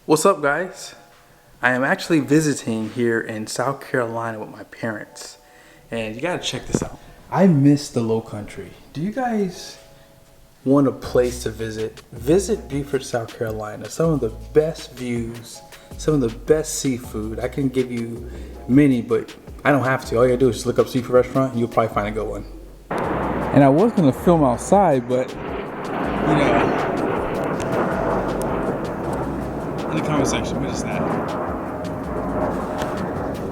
What's up, guys? I am actually visiting here in South Carolina with my parents, and you gotta check this out. I miss the low country. Do you guys want a place to visit? Visit Beaufort, South Carolina. Some of the best views, some of the best seafood. I can give you many, but I don't have to. All you gotta do is just look up seafood restaurant and you'll probably find a good one. And I was gonna film outside, but you know, in the comment section, what is that?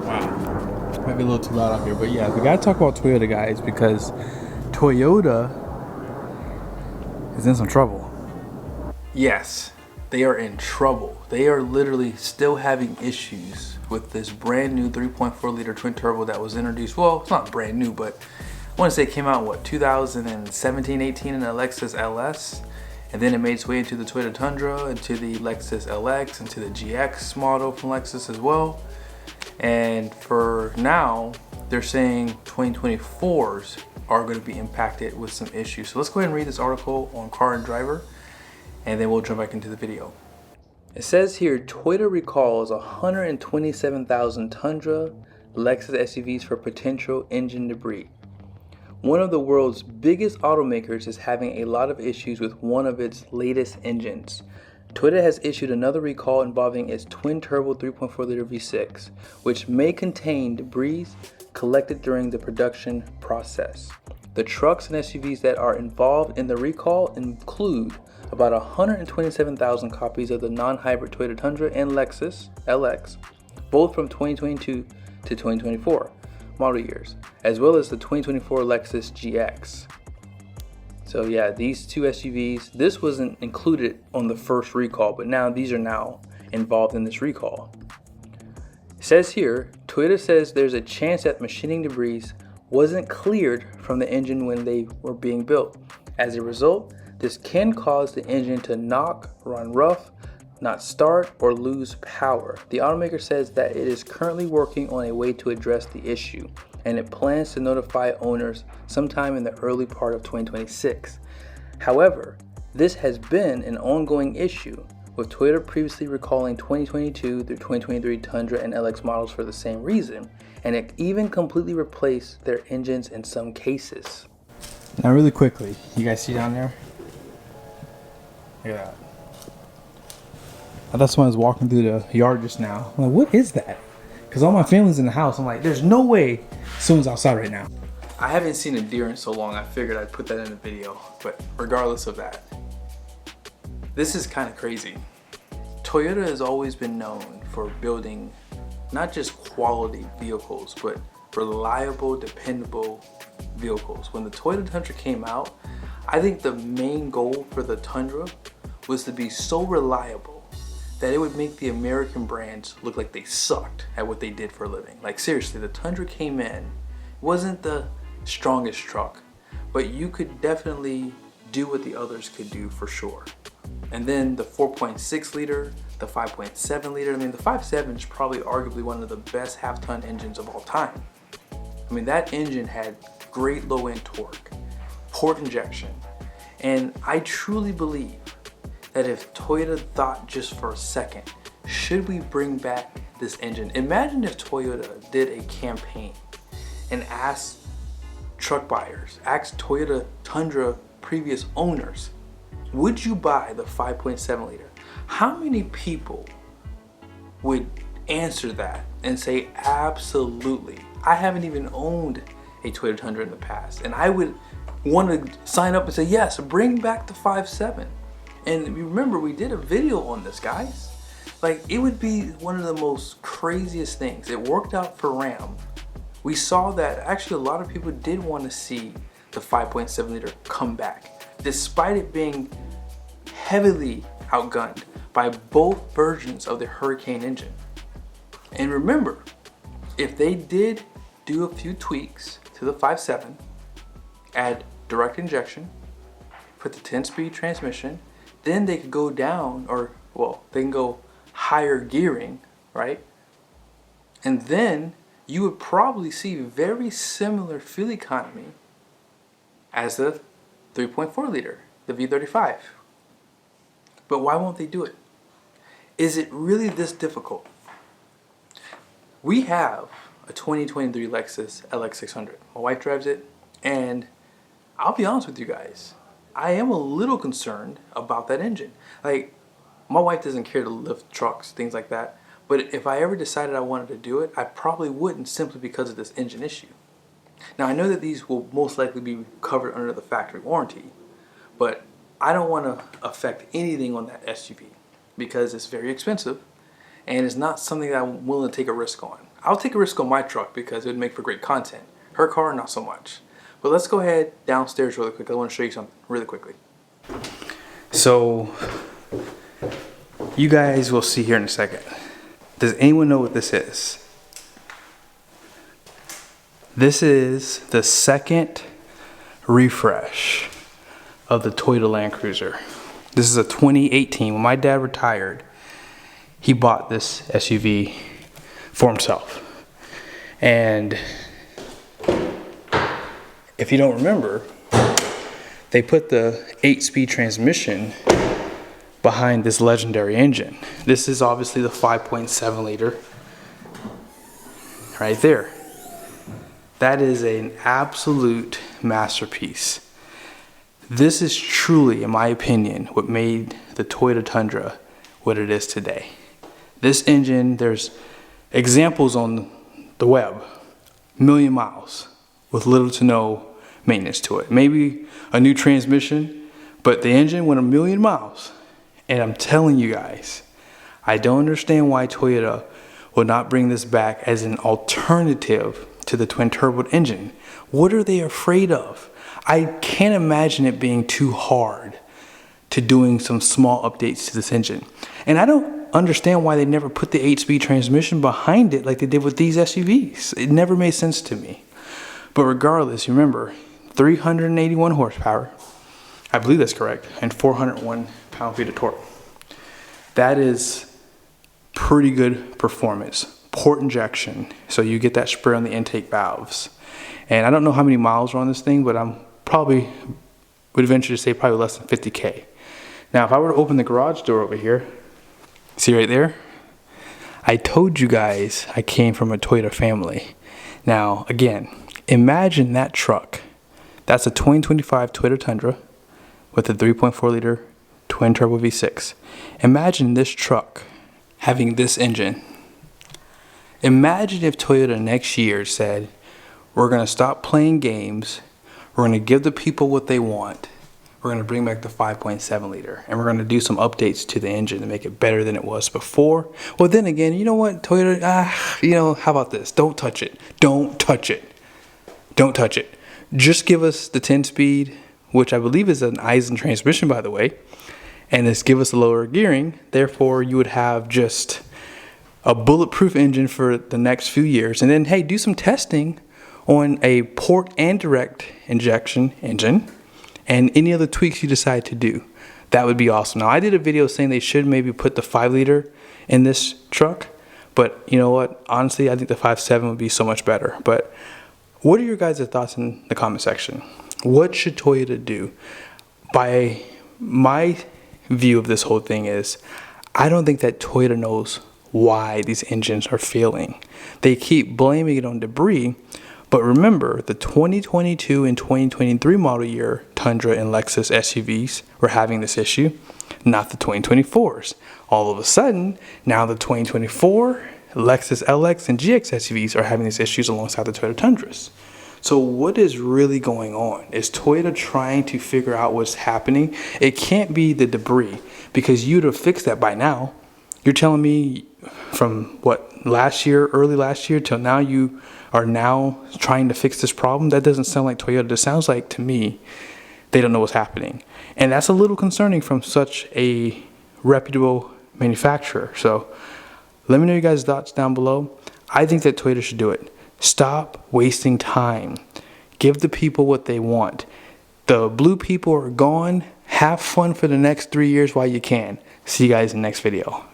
Wow. Might be a little too loud out here, but yeah, we gotta talk about Toyota, guys, because Toyota is in some trouble. Yes, they are in trouble. They are literally still having issues with this brand new 3.4 liter twin turbo that was introduced. Well, it's not brand new, but I want to say it came out in what, 2017, 18 in the Lexus LS. And then it made its way into the Toyota Tundra, into the Lexus LX, into the GX model from Lexus as well. And for now, they're saying 2024s are going to be impacted with some issues. So let's go ahead and read this article on Car and Driver, and then we'll jump back into the video. It says here, Toyota recalls 127,000 Tundra Lexus SUVs for potential engine debris. One of the world's biggest automakers is having a lot of issues with one of its latest engines. Toyota has issued another recall involving its twin-turbo 3.4 liter V6, which may contain debris collected during the production process. The trucks and SUVs that are involved in the recall include about 127,000 copies of the non-hybrid Toyota Tundra and Lexus LX, both from 2022 to 2024 model years, as well as the 2024 Lexus GX. So yeah, these two SUVs, this wasn't included on the first recall, but now these are now involved in this recall. It says here, Toyota says there's a chance that machining debris wasn't cleared from the engine when they were being built. As a result, this can cause the engine to knock, run rough, not start, or lose power. The automaker says that it is currently working on a way to address the issue, and it plans to notify owners sometime in the early part of 2026. However, this has been an ongoing issue, with Toyota previously recalling 2022 through 2023 Tundra and LX models for the same reason, and it even completely replaced their engines in some cases. Now really quickly, you guys see down there? Look at that. I thought someone was walking through the yard just now. I'm like, what is that? Because all my family's in the house. I'm like, there's no way someone's outside right now. I haven't seen a deer in so long, I figured I'd put that in the video. But regardless of that, this is kind of crazy. Toyota has always been known for building not just quality vehicles, but reliable, dependable vehicles. When the Toyota Tundra came out, I think the main goal for the Tundra was to be so reliable that it would make the American brands look like they sucked at what they did for a living. Like seriously, the Tundra came in, wasn't the strongest truck, but you could definitely do what the others could do for sure. And then the 4.6 liter, the 5.7 liter, I mean the 5.7 is probably arguably one of the best half-ton engines of all time. I mean that engine had great low-end torque, port injection, and I truly believe that if Toyota thought just for a second, should we bring back this engine? Imagine if Toyota did a campaign and asked truck buyers, asked Toyota Tundra previous owners, would you buy the 5.7 liter? How many people would answer that and say, absolutely. I haven't even owned a Toyota Tundra in the past, and I would want to sign up and say, yes, bring back the 5.7. And remember, we did a video on this, guys. Like, it would be one of the most craziest things. It worked out for Ram. We saw that actually a lot of people did want to see the 5.7 liter come back, despite it being heavily outgunned by both versions of the Hurricane engine. And remember, if they did do a few tweaks to the 5.7, add direct injection, put the 10-speed transmission, then they could go down, or well, they can go higher gearing, right? And then you would probably see very similar fuel economy as the 3.4 liter, the V35. But why won't they do it? Is it really this difficult? We have a 2023 Lexus LX600. My wife drives it, and I'll be honest with you guys, I am a little concerned about that engine. Like, my wife doesn't care to lift trucks, things like that, but if I ever decided I wanted to do it, I probably wouldn't, simply because of this engine issue. Now, I know that these will most likely be covered under the factory warranty, but I don't want to affect anything on that SUV because it's very expensive and it's not something that I'm willing to take a risk on. I'll take a risk on my truck because it would make for great content. Her car, not so much. But let's go ahead downstairs really quick. I want to show you something really quickly. So, you guys will see here in a second. Does anyone know what this is? This is the second refresh of the Toyota Land Cruiser. This is a 2018. When my dad retired, he bought this SUV for himself. And if you don't remember, they put the 8-speed transmission behind this legendary engine. This is obviously the 5.7 liter right there. That is an absolute masterpiece. This is truly, in my opinion, what made the Toyota Tundra what it is today. This engine, there's examples on the web, 1,000,000 miles with little to no maintenance to it. Maybe a new transmission, but the engine went 1,000,000 miles. And I'm telling you guys, I don't understand why Toyota will not bring this back as an alternative to the twin turbo engine. What are they afraid of? I can't imagine it being too hard to doing some small updates to this engine. And I don't understand why they never put the 8-speed transmission behind it like they did with these SUVs. It never made sense to me. But regardless, remember, 381 horsepower, I believe that's correct, and 401 pound-feet of torque. That is pretty good performance. Port injection, so you get that spray on the intake valves. And I don't know how many miles are on this thing, but I'm probably would venture to say probably less than 50K. Now, if I were to open the garage door over here, see right there? I told you guys I came from a Toyota family. Now, again, imagine that truck. That's a 2025 Toyota Tundra with a 3.4 liter twin turbo V6. Imagine this truck having this engine. Imagine if Toyota next year said, we're going to stop playing games, we're going to give the people what they want, we're going to bring back the 5.7 liter, and we're going to do some updates to the engine to make it better than it was before. Well, then again, you know what, Toyota, how about this? Don't touch it. Don't touch it. Don't touch it. Just give us the 10-speed, which I believe is an Eisen transmission, by the way, and just give us a lower gearing. Therefore, you would have just a bulletproof engine for the next few years. And then, hey, do some testing on a port and direct injection engine and any other tweaks you decide to do. That would be awesome. Now, I did a video saying they should maybe put the 5 liter in this truck, but you know what? Honestly, I think the 5.7 would be so much better. But what are your guys' thoughts in the comment section? What should Toyota do? By my view of this whole thing is, I don't think that Toyota knows why these engines are failing. They keep blaming it on debris, but remember, the 2022 and 2023 model year Tundra and Lexus SUVs were having this issue, not the 2024s. All of a sudden, now the 2024 Lexus LX and GX SUVs are having these issues alongside the Toyota Tundras. So what is really going on? Is Toyota trying to figure out what's happening? It can't be the debris, because you'd have fixed that by now. You're telling me from what, last year, early last year till now, you are now trying to fix this problem? That doesn't sound like Toyota. It sounds like, to me, they don't know what's happening. And that's a little concerning from such a reputable manufacturer. So let me know your guys' thoughts down below. I think that Toyota should do it. Stop wasting time. Give the people what they want. The blue people are gone. Have fun for the next 3 years while you can. See you guys in the next video.